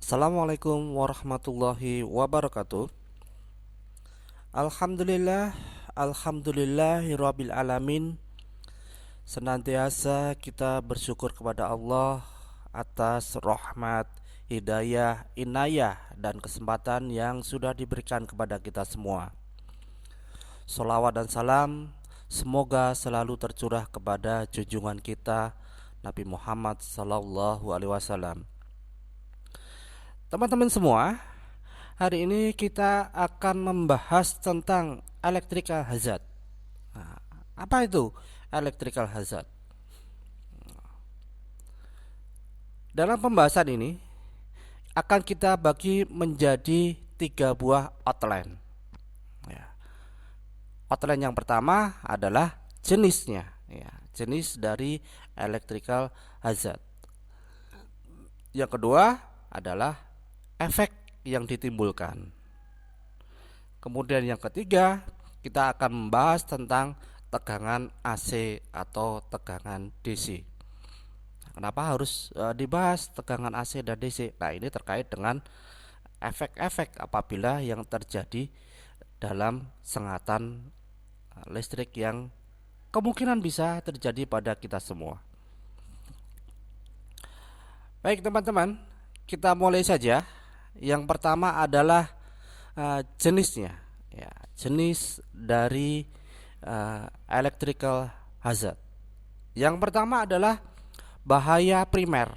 Assalamualaikum warahmatullahi wabarakatuh. Alhamdulillah, alhamdulillahirabbil alamin. Senantiasa kita bersyukur kepada Allah atas rahmat, hidayah, inayah dan kesempatan yang sudah diberikan kepada kita semua. Salawat dan salam semoga selalu tercurah kepada junjungan kita Nabi Muhammad sallallahu alaihi wasallam. Teman-teman semua, hari ini kita akan membahas tentang electrical hazard. Nah, apa itu electrical hazard? Dalam pembahasan ini akan kita bagi menjadi 3 buah outline. Ya. Outline yang pertama adalah jenisnya, ya, jenis dari electrical hazard. Yang kedua adalah efek yang ditimbulkan. Kemudian yang ketiga, kita akan membahas tentang tegangan AC atau tegangan DC. Kenapa harus dibahas tegangan AC dan DC? Nah, ini terkait dengan efek-efek apabila yang terjadi dalam sengatan listrik yang kemungkinan bisa terjadi pada kita semua. Baik teman-teman, kita mulai saja. Yang pertama adalah jenisnya, ya, jenis dari electrical hazard. Yang pertama adalah bahaya primer.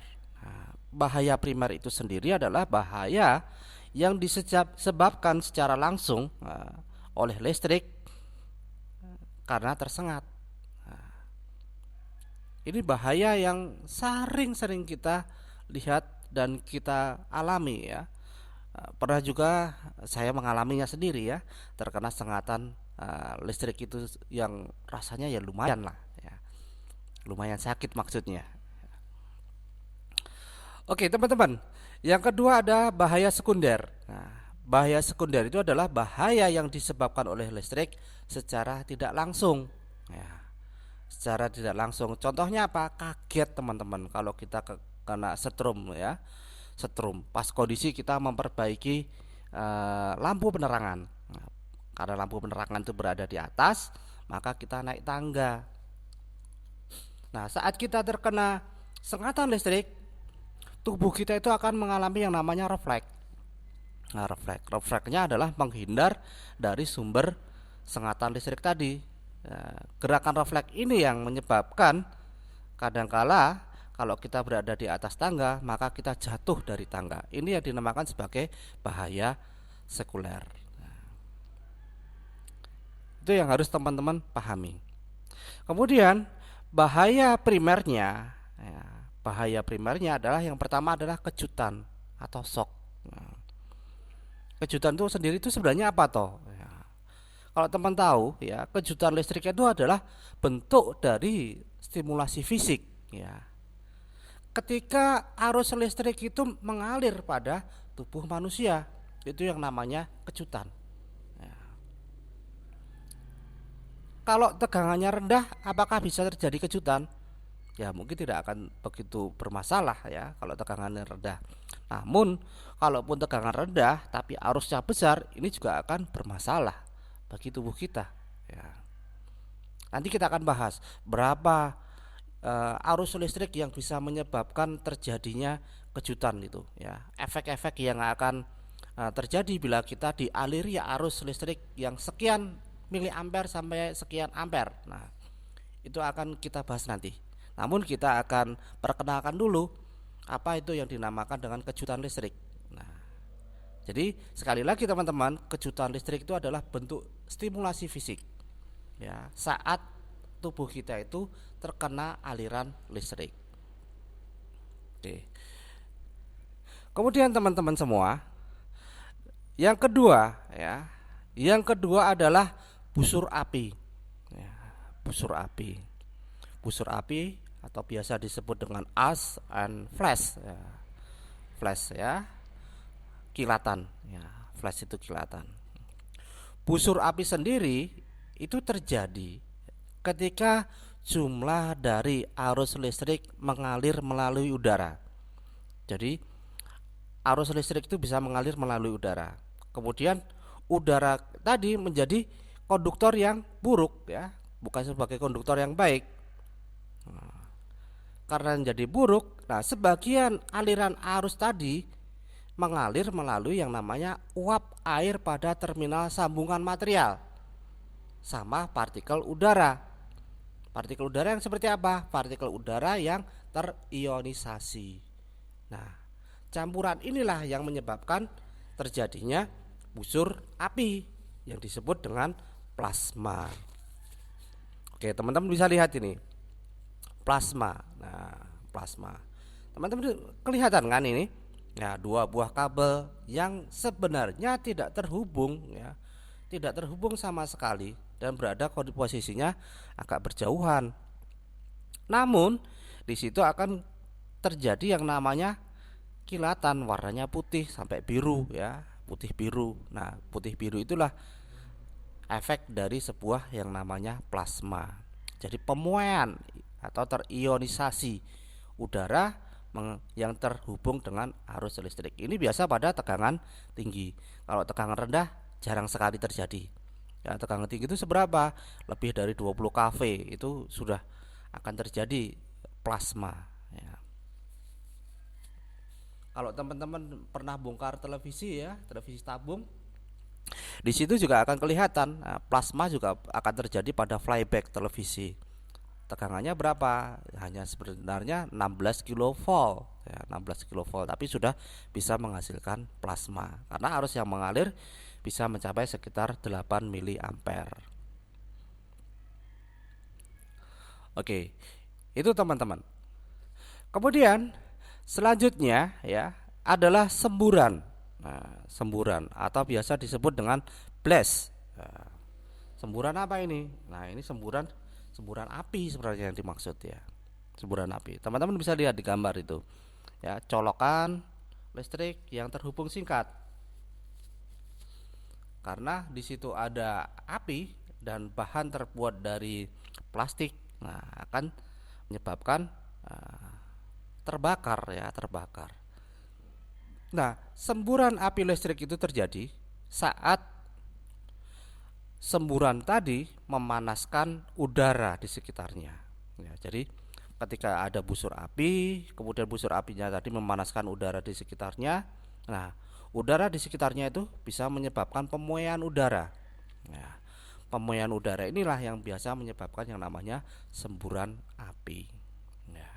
Bahaya primer itu sendiri adalah bahaya yang disebabkan secara langsung oleh listrik karena tersengat. Ini bahaya yang sering kita lihat dan kita alami, ya. Pernah juga saya mengalaminya sendiri, ya, terkena sengatan listrik itu yang rasanya ya lumayan lah, ya. Lumayan sakit maksudnya. Oke teman-teman, yang kedua ada bahaya sekunder. Bahaya sekunder itu adalah bahaya yang disebabkan oleh listrik secara tidak langsung, ya. Secara tidak langsung. Contohnya apa? Kaget teman-teman kalau kita kena setrum, ya. Setrum pas kondisi kita memperbaiki lampu penerangan. Karena lampu penerangan itu berada di atas, maka kita naik tangga. Nah, saat kita terkena sengatan listrik, tubuh kita itu akan mengalami yang namanya refleks. Nah, refleksnya adalah menghindar dari sumber sengatan listrik tadi. Gerakan refleks ini yang menyebabkan kadangkala kalau kita berada di atas tangga, maka kita jatuh dari tangga. Ini yang dinamakan sebagai bahaya sekuler. Itu yang harus teman-teman pahami. Kemudian bahaya primernya, ya, bahaya primernya adalah yang pertama adalah kejutan atau shock. Kejutan itu sendiri itu sebenarnya apa toh? Ya. Kalau teman tahu, ya, kejutan listrik itu adalah bentuk dari stimulasi fisik, ya. Ketika arus listrik itu mengalir pada tubuh manusia, itu yang namanya kejutan, ya. Kalau tegangannya rendah, apakah bisa terjadi kejutan? Ya mungkin tidak akan begitu bermasalah, ya, kalau tegangannya rendah. Namun kalaupun tegangan rendah tapi arusnya besar, ini juga akan bermasalah bagi tubuh kita, ya. Nanti kita akan bahas berapa arus listrik yang bisa menyebabkan terjadinya kejutan itu, ya. Efek-efek yang akan terjadi bila kita dialiri arus listrik yang sekian miliampere sampai sekian ampere. Nah, itu akan kita bahas nanti. Namun kita akan perkenalkan dulu apa itu yang dinamakan dengan kejutan listrik. Nah, jadi sekali lagi teman-teman, kejutan listrik itu adalah bentuk stimulasi fisik, ya, saat tubuh kita itu terkena aliran listrik. Oke. Kemudian teman-teman semua, yang kedua, ya, yang kedua adalah busur api, ya, busur api. Busur api atau biasa disebut dengan as and flash, ya. Flash, ya, kilatan, ya, flash itu kilatan. Busur api sendiri itu terjadi ketika jumlah dari arus listrik mengalir melalui udara. Jadi arus listrik itu bisa mengalir melalui udara. Kemudian udara tadi menjadi konduktor yang buruk ya, bukan sebagai konduktor yang baik. Karena menjadi buruk, nah sebagian aliran arus tadi mengalir melalui yang namanya uap air pada terminal sambungan material sama partikel udara. Partikel udara yang seperti apa? Partikel udara yang terionisasi. Nah, campuran inilah yang menyebabkan terjadinya busur api yang disebut dengan plasma. Oke, teman-teman bisa lihat ini. Plasma. Nah, plasma. Teman-teman kelihatan kan ini? Ya, dua buah kabel yang sebenarnya tidak terhubung ya. Tidak terhubung sama sekali dan berada posisinya agak berjauhan. Namun, di situ akan terjadi yang namanya kilatan, warnanya putih sampai biru ya, putih biru. Nah, putih biru itulah efek dari sebuah yang namanya plasma. Jadi pemuaian atau terionisasi udara yang terhubung dengan arus listrik. Ini biasa pada tegangan tinggi. Kalau tegangan rendah jarang sekali terjadi. Ya, tegangan tinggi itu seberapa? Lebih dari 20 kV itu sudah akan terjadi plasma ya. Kalau teman-teman pernah bongkar televisi ya, televisi tabung, di situ juga akan kelihatan plasma juga akan terjadi pada flyback televisi. Tegangannya berapa? Hanya sebenarnya 16 kilovolt ya, 16 kilovolt, tapi sudah bisa menghasilkan plasma karena arus yang mengalir bisa mencapai sekitar 8 miliampere. Oke, itu teman-teman. Kemudian selanjutnya ya adalah semburan. Nah, semburan atau biasa disebut dengan blast. Nah, semburan apa ini? Nah, ini semburan api sebenarnya yang dimaksud ya. Semburan api. Teman-teman bisa lihat di gambar itu. Ya, colokan listrik yang terhubung singkat. Karena di situ ada api dan bahan terbuat dari plastik, nah akan menyebabkan terbakar ya, terbakar. Nah, semburan api listrik itu terjadi saat semburan tadi memanaskan udara di sekitarnya. Ya, jadi ketika ada busur api, kemudian busur apinya tadi memanaskan udara di sekitarnya. Nah, udara di sekitarnya itu bisa menyebabkan pemuaian udara. Nah, pemuaian udara inilah yang biasa menyebabkan yang namanya semburan api. Nah,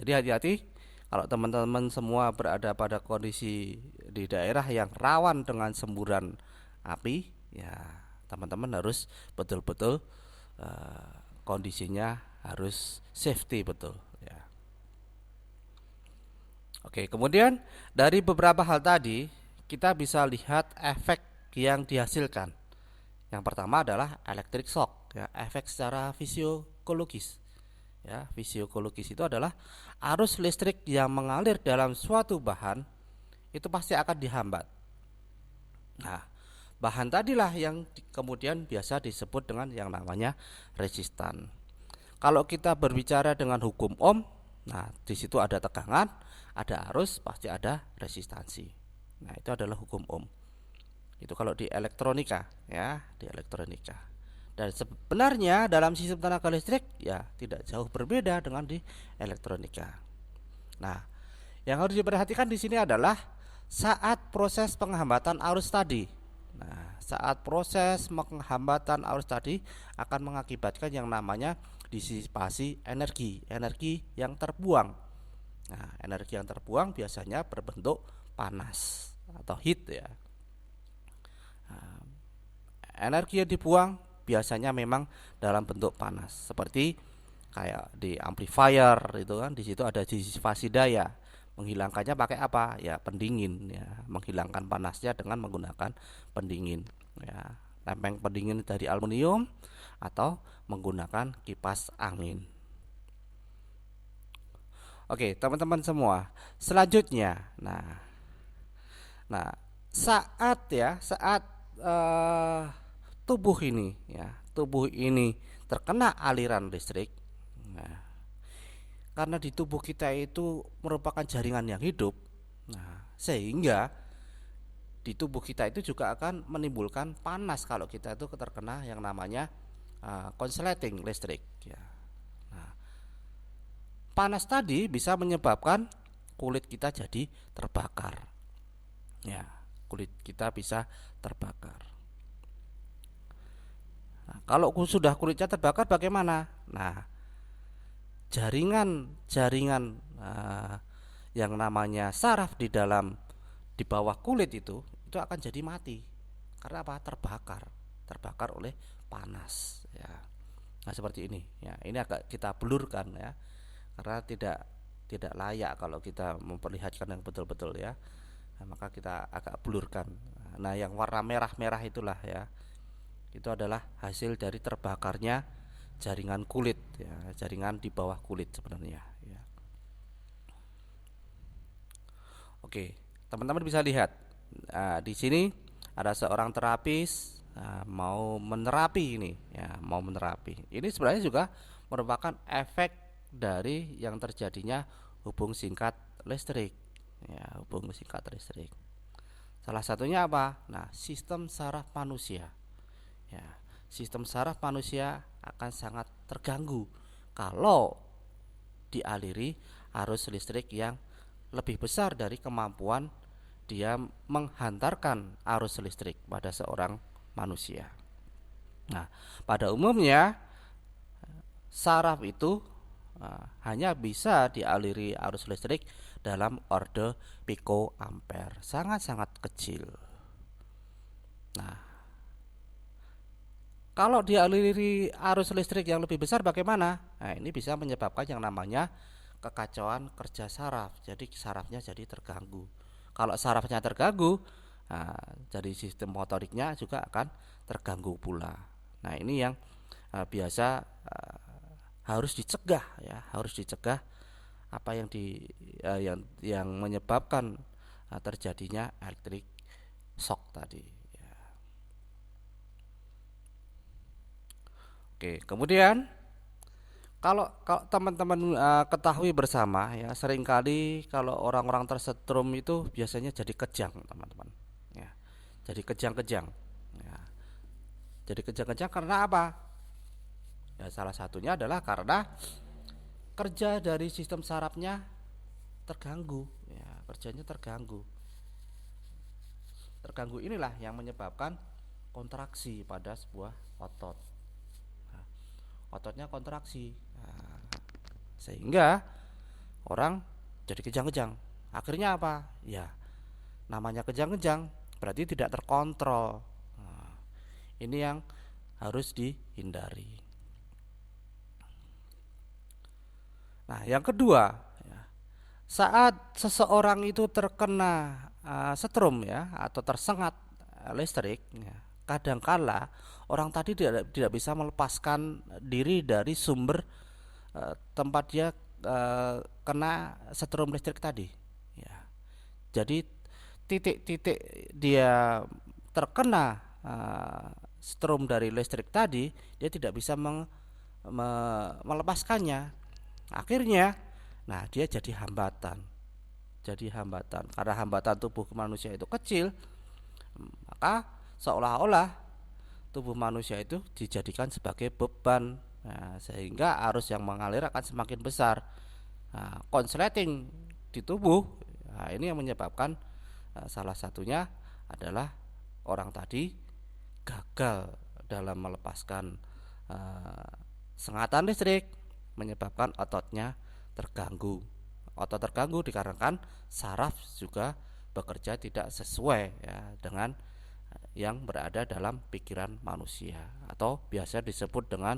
jadi hati-hati kalau teman-teman semua berada pada kondisi di daerah yang rawan dengan semburan api, ya teman-teman harus betul-betul kondisinya harus safety betul. Oke, kemudian dari beberapa hal tadi kita bisa lihat efek yang dihasilkan. Yang pertama adalah electric shock, ya, efek secara fisiokologis. Ya, fisiokologis itu adalah arus listrik yang mengalir dalam suatu bahan itu pasti akan dihambat. Nah, bahan tadilah yang kemudian biasa disebut dengan yang namanya resistan. Kalau kita berbicara dengan hukum Ohm, nah di situ ada tegangan, ada arus, pasti ada resistansi. Nah, itu adalah hukum Ohm. Itu kalau di elektronika ya, di elektronika. Dan sebenarnya dalam sistem tenaga listrik ya tidak jauh berbeda dengan di elektronika. Nah, yang harus diperhatikan di sini adalah saat proses penghambatan arus tadi. Nah, saat proses penghambatan arus tadi akan mengakibatkan yang namanya disipasi energi, energi yang terbuang. Nah, energi yang terbuang biasanya berbentuk panas atau heat ya. Nah, energi yang dibuang biasanya memang dalam bentuk panas, seperti kayak di amplifier itu kan, di situ ada disipasi daya. Menghilangkannya pakai apa? Ya pendingin ya, menghilangkan panasnya dengan menggunakan pendingin ya. Lempeng pendingin dari aluminium atau menggunakan kipas angin. Oke, teman-teman semua. Selanjutnya, nah saat tubuh ini terkena aliran listrik. Nah, karena di tubuh kita itu merupakan jaringan yang hidup, Nah, sehingga di tubuh kita itu juga akan menimbulkan panas kalau kita itu terkena yang namanya konsleting listrik ya. Nah, panas tadi bisa menyebabkan kulit kita jadi terbakar. Ya, kulit kita bisa terbakar. Nah, kalau sudah kulitnya terbakar bagaimana? Nah, jaringan yang namanya saraf di bawah kulit itu akan jadi mati. Karena apa? Terbakar oleh panas ya. Nah, seperti ini ya. Ini agak kita blurkan ya. Karena tidak layak kalau kita memperlihatkan yang betul-betul ya. Nah, maka kita agak blurkan. Nah, yang warna merah-merah itulah ya. Itu adalah hasil dari terbakarnya jaringan kulit ya, jaringan di bawah kulit sebenarnya ya. Oke, teman-teman bisa lihat di sini ada seorang terapis mau menerapi ini ya, mau menerapi. Ini sebenarnya juga merupakan efek dari yang terjadinya hubung singkat listrik ya, hubung singkat listrik. Salah satunya apa? Nah, sistem saraf manusia. Ya, sistem saraf manusia akan sangat terganggu kalau dialiri arus listrik yang lebih besar dari kemampuan dia menghantarkan arus listrik pada seorang manusia. Nah, pada umumnya saraf itu hanya bisa dialiri arus listrik dalam orde pikoampere, sangat-sangat kecil. Nah, kalau dialiri arus listrik yang lebih besar bagaimana? Nah, ini bisa menyebabkan yang namanya kekacauan kerja saraf. Jadi sarafnya jadi terganggu. Kalau sarafnya terganggu, nah, jadi sistem motoriknya juga akan terganggu pula. Nah, ini yang biasa harus dicegah ya, harus dicegah apa yang menyebabkan terjadinya electric shock tadi. Oke, kemudian kalau teman-teman ketahui bersama ya, seringkali kalau orang-orang tersetrum itu biasanya jadi kejang, teman-teman. Ya, jadi kejang-kejang. Ya, jadi kejang-kejang karena apa? Ya, salah satunya adalah karena kerja dari sistem sarafnya terganggu. Ya, kerjanya terganggu. Terganggu inilah yang menyebabkan kontraksi pada sebuah otot. Ototnya kontraksi sehingga orang jadi kejang-kejang. Akhirnya apa? Ya, namanya kejang-kejang berarti tidak terkontrol. Ini yang harus dihindari. Nah, yang kedua, saat seseorang itu terkena setrum ya, atau tersengat listrik ya, kadangkala orang tadi tidak bisa melepaskan diri dari sumber tempat dia kena setrum listrik tadi ya. Jadi titik-titik dia terkena setrum dari listrik tadi, dia tidak bisa melepaskannya. Akhirnya nah dia jadi hambatan. Karena hambatan tubuh manusia itu kecil, maka seolah-olah tubuh manusia itu dijadikan sebagai beban. Nah, sehingga arus yang mengalir akan semakin besar. Nah, konsleting di tubuh, nah, ini yang menyebabkan salah satunya adalah orang tadi gagal dalam melepaskan sengatan listrik, menyebabkan ototnya terganggu. Otot terganggu dikarenakan saraf juga bekerja tidak sesuai ya, dengan yang berada dalam pikiran manusia, atau biasa disebut dengan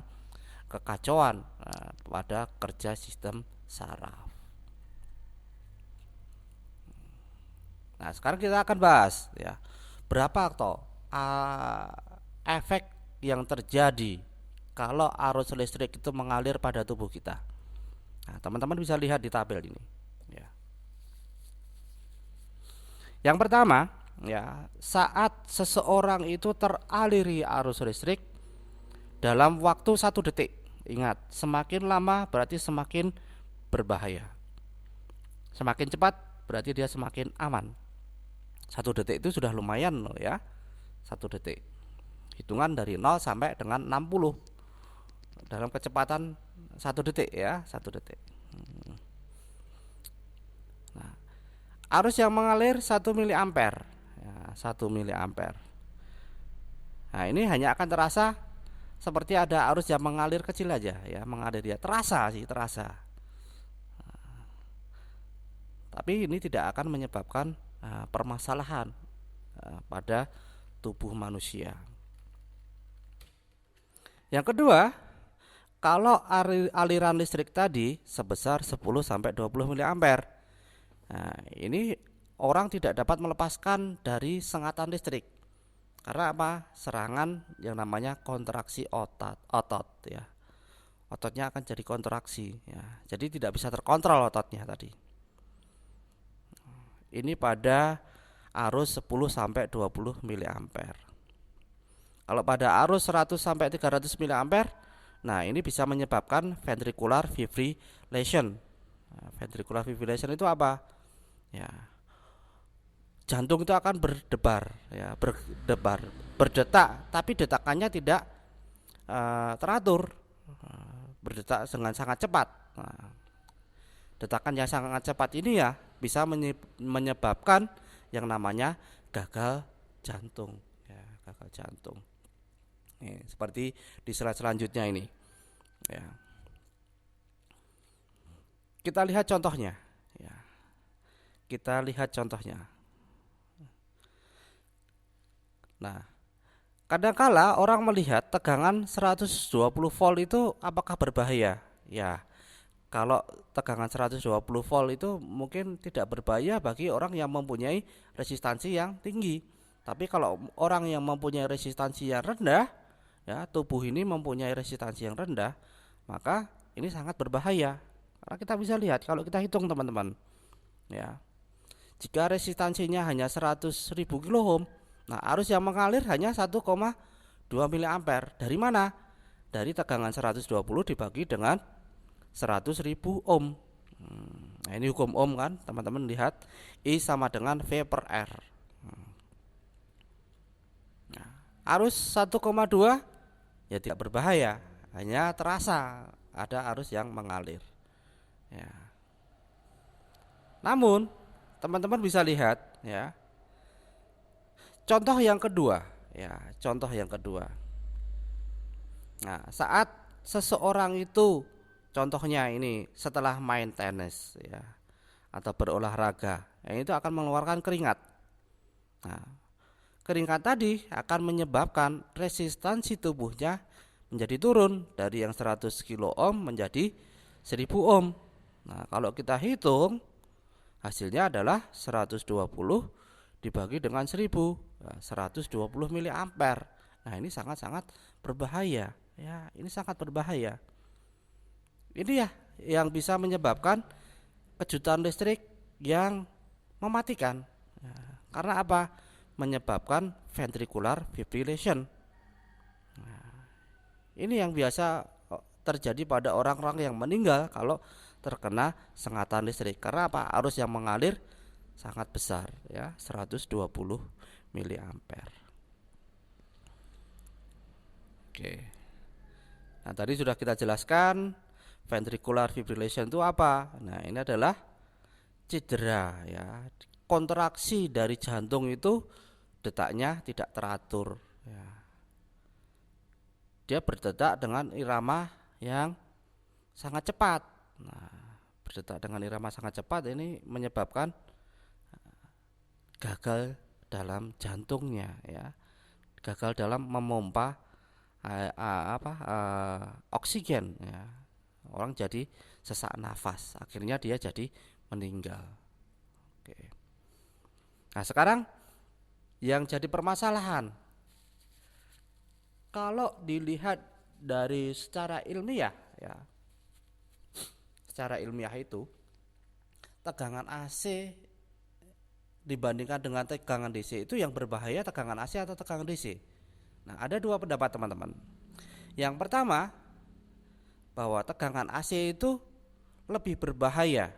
kekacauan pada kerja sistem saraf. Nah, sekarang kita akan bahas ya, berapa toh efek yang terjadi kalau arus listrik itu mengalir pada tubuh kita. Nah, teman-teman bisa lihat di tabel ini ya. Yang pertama ya, saat seseorang itu teraliri arus listrik dalam waktu 1 detik. Ingat, semakin lama berarti semakin berbahaya. Semakin cepat berarti dia semakin aman. 1 detik itu sudah lumayan loh ya. 1 detik. Hitungan dari 0 sampai dengan 60 dalam kecepatan 1 detik ya, 1 detik. Nah, arus yang mengalir 1 miliampere ya, 1 miliampere. Nah, ini hanya akan terasa seperti ada arus yang mengalir kecil aja ya, mengalir dia terasa sih, terasa. Tapi ini tidak akan menyebabkan permasalahan pada tubuh manusia. Yang kedua, kalau aliran listrik tadi sebesar 10 sampai 20 miliampere. Nah, ini orang tidak dapat melepaskan dari sengatan listrik. Karena apa? Serangan yang namanya kontraksi otot ya. Ototnya akan jadi kontraksi ya. Jadi tidak bisa terkontrol ototnya tadi. Ini pada arus 10 sampai 20 miliampere. Kalau pada arus 100 sampai 300 miliampere, nah ini bisa menyebabkan ventricular fibrillation. Nah, ventricular fibrillation itu apa? Ya, jantung itu akan berdebar, ya, berdetak, tapi detakannya tidak teratur, berdetak dengan sangat cepat. Nah, detakan yang sangat cepat ini ya bisa menyebabkan yang namanya gagal jantung, ya, gagal jantung. Nih, seperti di slide selanjutnya ini, ya. Kita lihat contohnya, ya. Kita lihat contohnya. Nah, kadangkala orang melihat tegangan 120 volt itu apakah berbahaya? Ya, kalau tegangan 120 volt itu mungkin tidak berbahaya bagi orang yang mempunyai resistansi yang tinggi. Tapi kalau orang yang mempunyai resistansi yang rendah, ya, tubuh ini mempunyai resistansi yang rendah, maka ini sangat berbahaya. Karena kita bisa lihat kalau kita hitung teman-teman, ya, jika resistansinya hanya 100.000 kilo ohm, nah arus yang mengalir hanya 1,2 miliampere. Dari mana? Dari tegangan 120 dibagi dengan 100.000 ohm. Nah, ini hukum ohm kan, teman-teman lihat, I sama dengan V per R. Nah, arus 1,2 ya tidak berbahaya, hanya terasa ada arus yang mengalir. Ya. Namun teman-teman bisa lihat ya. Contoh yang kedua, ya, contoh yang kedua. Nah, saat seseorang itu, contohnya ini setelah main tenis ya, atau berolahraga, ya, itu akan mengeluarkan keringat. Nah, keringat tadi akan menyebabkan resistansi tubuhnya menjadi turun dari yang 100 kilo ohm menjadi 1000 ohm. Nah, kalau kita hitung hasilnya adalah 120 dibagi dengan 1000, 120 miliampere. Nah, ini sangat-sangat berbahaya ya, ini sangat berbahaya. Ini ya yang bisa menyebabkan kejutan listrik yang mematikan. Ya, karena apa? Menyebabkan ventricular fibrillation. Nah, ini yang biasa terjadi pada orang-orang yang meninggal kalau terkena sengatan listrik. Karena apa? Arus yang mengalir sangat besar ya, 120 miliampere. Oke. Nah, tadi sudah kita jelaskan ventricular fibrillation itu apa. Nah, ini adalah cedera ya, kontraksi dari jantung itu detaknya tidak teratur ya. Dia berdetak dengan irama yang sangat cepat. Nah, berdetak dengan irama sangat cepat ini menyebabkan gagal dalam jantungnya ya, gagal dalam memompa oksigen ya. Orang jadi sesak nafas, akhirnya dia jadi meninggal. Oke. Nah, sekarang yang jadi permasalahan, kalau dilihat dari secara ilmiah ya, secara ilmiah itu tegangan AC dibandingkan dengan tegangan DC itu yang berbahaya tegangan AC atau tegangan DC. Nah, ada dua pendapat teman-teman. Yang pertama, bahwa tegangan AC itu lebih berbahaya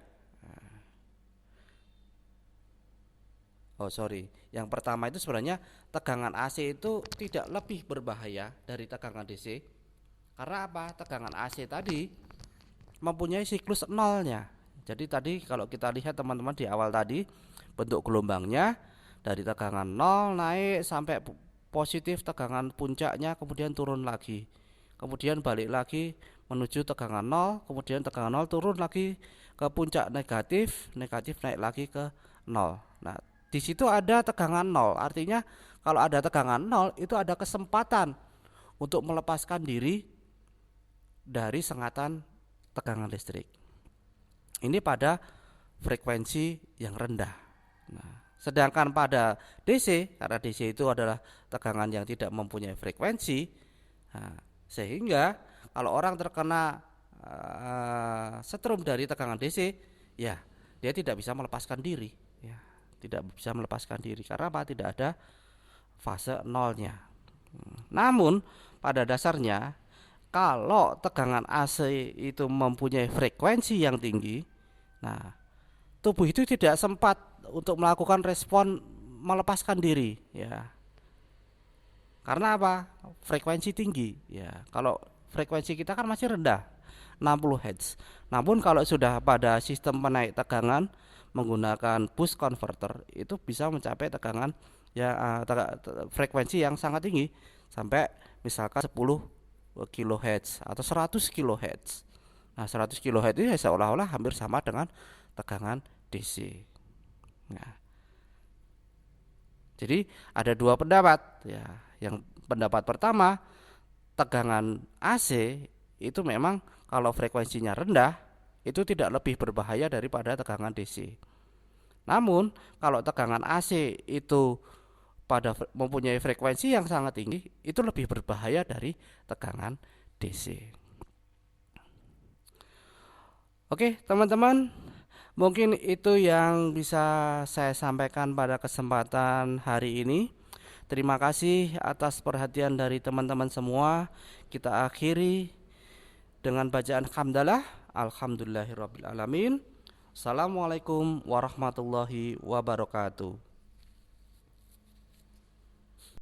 Oh sorry, yang pertama itu sebenarnya tegangan AC itu tidak lebih berbahaya dari tegangan DC. Karena apa? Tegangan AC tadi mempunyai siklus nolnya. Jadi tadi kalau kita lihat teman-teman di awal tadi, bentuk gelombangnya dari tegangan nol naik sampai positif tegangan puncaknya, kemudian turun lagi, kemudian balik lagi menuju tegangan nol, kemudian tegangan nol turun lagi ke puncak negatif, negatif naik lagi ke nol. Nah, di situ ada tegangan nol, artinya kalau ada tegangan nol itu ada kesempatan untuk melepaskan diri dari sengatan tegangan listrik. Ini pada frekuensi yang rendah. Nah, sedangkan pada DC, karena DC itu adalah tegangan yang tidak mempunyai frekuensi, nah, sehingga kalau orang terkena setrum dari tegangan DC, ya dia tidak bisa melepaskan diri, ya, tidak bisa melepaskan diri karena apa? Tidak ada fase nolnya. Namun pada dasarnya kalau tegangan AC itu mempunyai frekuensi yang tinggi, nah tubuh itu tidak sempat untuk melakukan respon melepaskan diri, ya. Karena apa? Frekuensi tinggi, ya. Kalau frekuensi kita kan masih rendah, 60 Hz. Namun kalau sudah pada sistem penaik tegangan menggunakan boost converter, itu bisa mencapai tegangan ya frekuensi yang sangat tinggi sampai misalkan 10 kHz atau 100 kHz. Nah, 100 kHz itu seolah-olah hampir sama dengan tegangan DC. Nah, jadi ada dua pendapat, ya. Yang pendapat pertama, tegangan AC itu memang kalau frekuensinya rendah itu tidak lebih berbahaya daripada tegangan DC. Namun kalau tegangan AC itu mempunyai frekuensi yang sangat tinggi, itu lebih berbahaya dari tegangan DC. Oke teman-teman, mungkin itu yang bisa saya sampaikan pada kesempatan hari ini. Terima kasih atas perhatian dari teman-teman semua. Kita akhiri dengan bacaan hamdalah. Alhamdulillahirabbil alamin. Assalamualaikum warahmatullahi wabarakatuh.